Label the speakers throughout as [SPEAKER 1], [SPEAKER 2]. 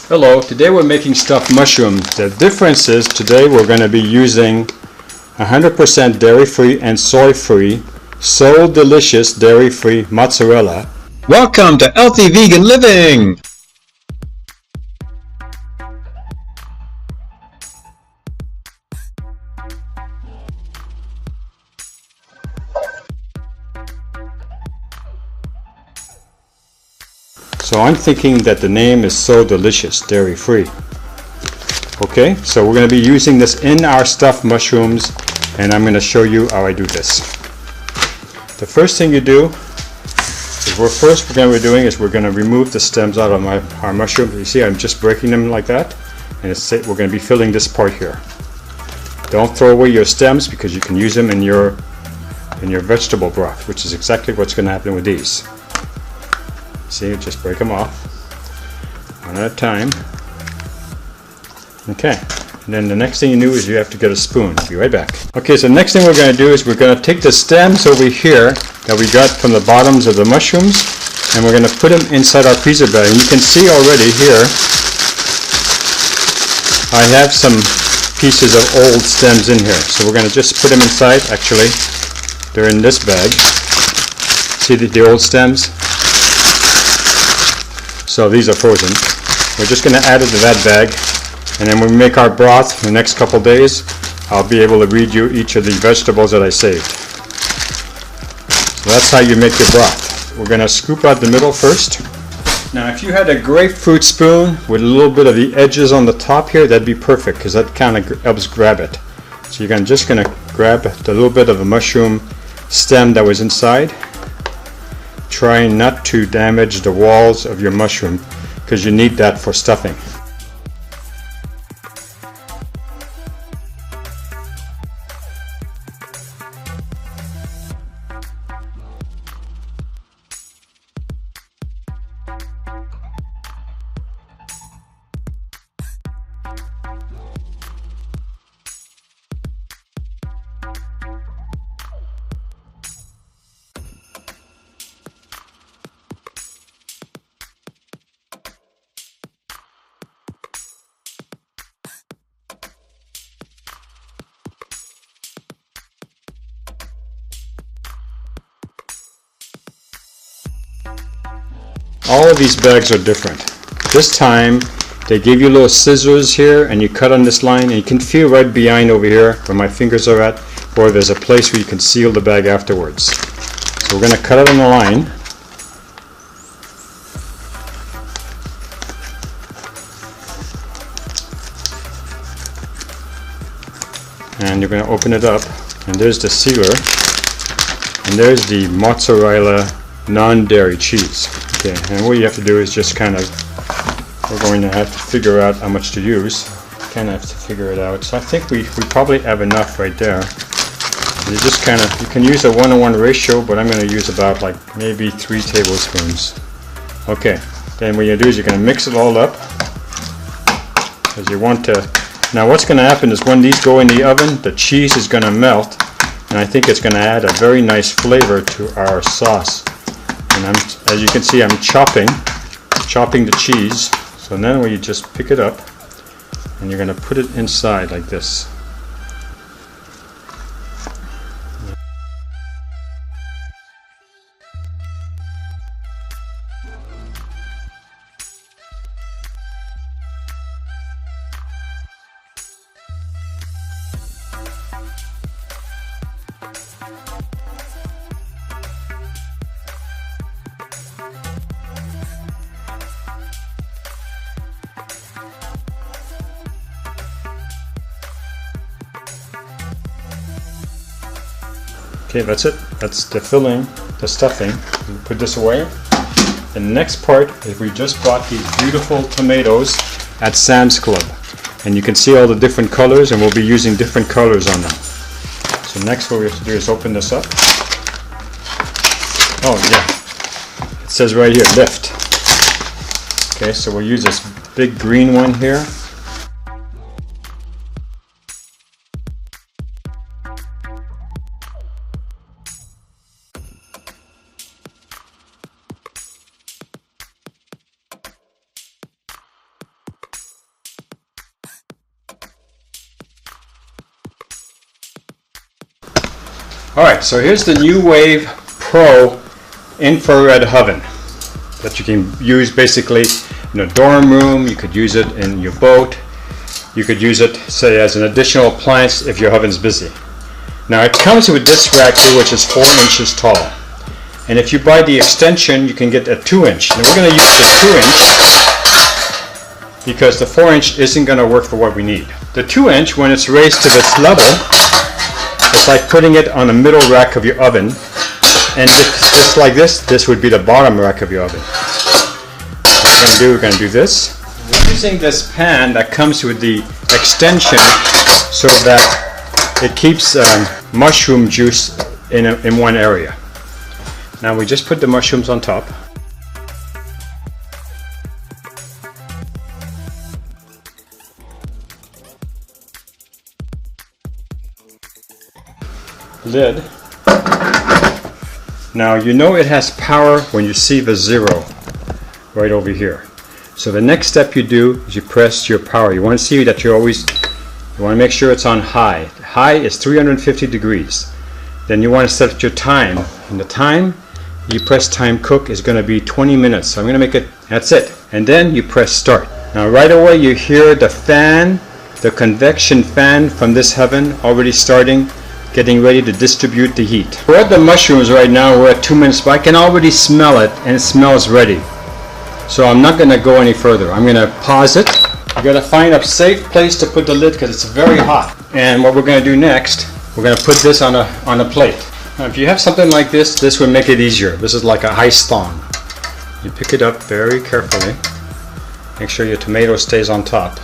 [SPEAKER 1] Hello, today we're making stuffed mushrooms. The difference is today we're going to be using 100% dairy-free and soy-free, so delicious dairy-free mozzarella.
[SPEAKER 2] Welcome to Healthy Vegan Living!
[SPEAKER 1] So I'm thinking that the name is so delicious, dairy-free. Okay, so we're going to be using this in our stuffed mushrooms, and I'm going to show you how I do this. The first thing you do is we're going to remove the stems out of our mushrooms. You see, I'm just breaking them like that, and we're going to be filling this part here. Don't throw away your stems because you can use them in your vegetable broth, which is exactly what's going to happen with these. See, just break them off one at a time. Okay, and then the next thing you do is you have to get a spoon. I'll be right back. Okay, so the next thing we're going to do is we're going to take the stems over here that we got from the bottoms of the mushrooms, and we're going to put them inside our freezer bag. And you can see already here I have some pieces of old stems in here. So we're going to just put them inside. Actually, they're in this bag. See the old stems? So these are frozen. We're just going to add it to that bag, and then when we make our broth in the next couple days, I'll be able to read you each of the vegetables that I saved. So that's how you make your broth. We're going to scoop out the middle first. Now if you had a grapefruit spoon with a little bit of the edges on the top here, that'd be perfect because that kind of helps grab it. So you're just going to grab the little bit of the mushroom stem that was inside, trying not to damage the walls of your mushroom because you need that for stuffing. All of these bags are different. This time they give you little scissors here, and you cut on this line, and you can feel right behind over here where my fingers are at, or there's a place where you can seal the bag afterwards. So we're going to cut it on the line. And you're going to open it up, and there's the sealer, and there's the mozzarella non-dairy cheese. Okay, and what you have to do is just kind of, we're going to have to figure out how much to use. Kind of have to figure it out. So I think we probably have enough right there. You just kind of, you can use a 1-to-1 ratio, but I'm going to use about like maybe 3 tablespoons. Okay, then what you do is you're going to mix it all up, because you want to. Now what's going to happen is when these go in the oven, the cheese is going to melt, and I think it's going to add a very nice flavor to our sauce. And as you can see, I'm chopping the cheese. So then you just pick it up, and you're going to put it inside like this. Okay, that's it. That's the filling, the stuffing. We'll put this away. The next part is we just bought these beautiful tomatoes at Sam's Club. And you can see all the different colors, and we'll be using different colors on them. So next what we have to do is open this up. Oh yeah, it says right here, lift. Okay, so we'll use this big green one here. Alright, so here's the New Wave Pro infrared oven that you can use basically in a dorm room. You could use it in your boat. You could use it, say, as an additional appliance if your oven's busy. Now it comes with this rack here, which is 4 inches tall. And if you buy the extension, you can get a 2-inch. Now we're going to use the 2-inch because the 4-inch isn't going to work for what we need. The 2-inch, when it's raised to this level, it's like putting it on the middle rack of your oven. And just like this would be the bottom rack of your oven. What we're going to do this. We're using this pan that comes with the extension so that it keeps mushroom juice in one area. Now we just put the mushrooms on top. Lid. Now you know it has power when you see the 0 right over here. So the next step you do is you press your power. You want to see that you want to make sure it's on high. High is 350 degrees. Then you want to set your time. And the time you press time cook is going to be 20 minutes. So I'm going to make it, that's it. And then you press start. Now right away you hear the fan, the convection fan from this oven already starting, getting ready to distribute the heat. We're at the mushrooms right now. We're at 2 minutes, but I can already smell it and it smells ready. So I'm not going to go any further. I'm going to pause it. You got to find a safe place to put the lid because it's very hot. And what we're going to do next, we're going to put this on a plate. Now, if you have something like this would make it easier. This is like a ice thong. You pick it up very carefully. Make sure your tomato stays on top.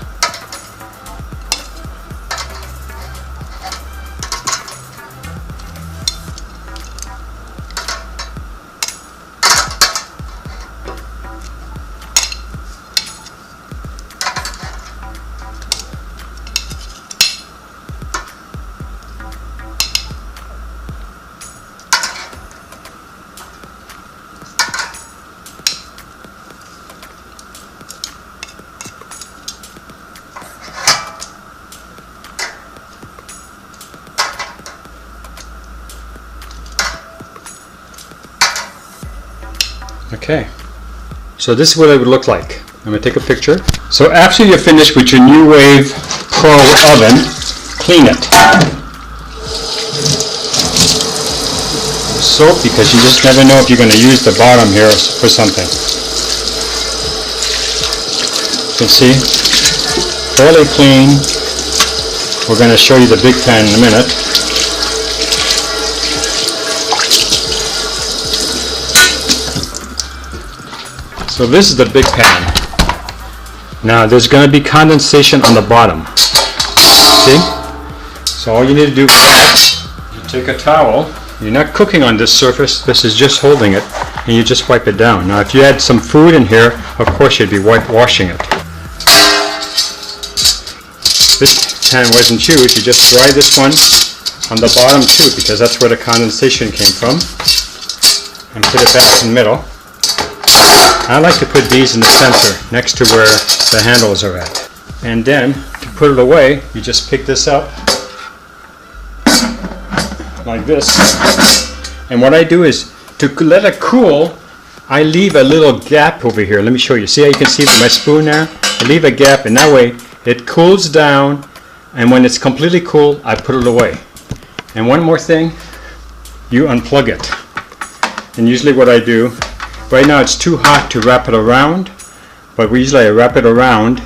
[SPEAKER 1] Okay, so this is what it would look like. I'm going to take a picture. So after you're finished with your New Wave Pro oven, clean it. Soap, because you just never know if you're going to use the bottom here for something. You can see, fairly clean. We're going to show you the big pan in a minute. So this is the big pan. Now there's going to be condensation on the bottom. See? So all you need to do is you take a towel. You're not cooking on this surface. This is just holding it, and you just wipe it down. Now if you had some food in here, of course you'd be washing it. This pan wasn't used. You just dry this one on the bottom too, because that's where the condensation came from. And put it back in the middle. I like to put these in the center next to where the handles are at. And then to put it away, you just pick this up like this. And what I do is to let it cool, I leave a little gap over here. Let me show you. See how you can see with my spoon there? I leave a gap, and that way it cools down, and when it's completely cool, I put it away. And one more thing, you unplug it. And usually what I do, right now it's too hot to wrap it around, but usually I wrap it around,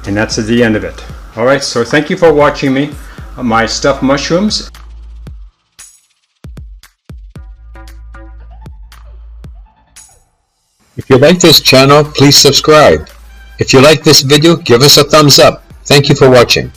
[SPEAKER 1] and that's at the end of it. Alright, so thank you for watching my stuffed mushrooms.
[SPEAKER 2] If you like this channel, please subscribe. If you like this video, give us a thumbs up. Thank you for watching.